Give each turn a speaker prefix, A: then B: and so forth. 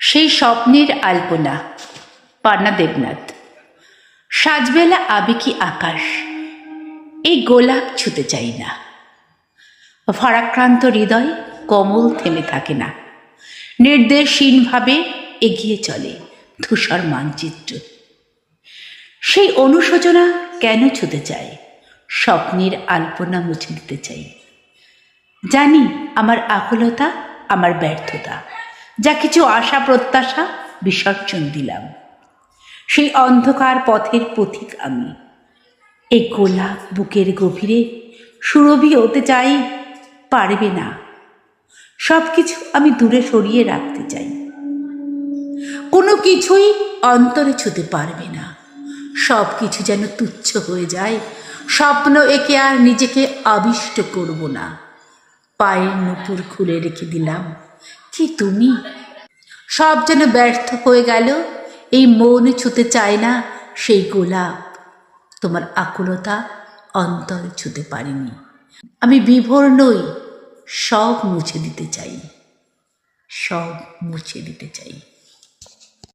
A: সেই স্বপ্নের আলপনা। পান্না দেবনাথ। সাজবেলা আবেকি আকাশ, এই গোলাপ ছুতে চাই না। ভারাক্রান্ত হৃদয় কোমল থেমে থাকে না, নির্দেশহীনভাবে এগিয়ে চলে ধূসর মানচিত্র। সেই অনুশোচনা কেন ছুতে চাই, স্বপ্নের আলপনা মুছে দিতে চাই। জানি আমার আকুলতা, আমার ব্যর্থতা, যা কিছু আশা প্রত্যাশা বিসর্জন দিলাম। সেই অন্ধকার পথের পথিক আমি, এই গোলাপ বুকের গভীরে সুরভি হতে চাই, পারবে না। সব কিছু আমি দূরে সরিয়ে রাখতে চাই, কোনো কিছুই অন্তরে ছুতে পারবে না। সব কিছু যেন তুচ্ছ হয়ে যায়, স্বপ্ন একে আর নিজেকে আবিষ্ট করব না। পায়ের নুপুর খুলে রেখে দিলাম, কি তুমি? সব যেন ব্যর্থ হয়ে গেল, এই মন ছুতে চায় না সেই গোলাপ। তোমার আকুলতা অন্তর ছুতে পারিনি। আমি বিভোর নই, সব মুছে দিতে চাই, সব মুছে দিতে চাই।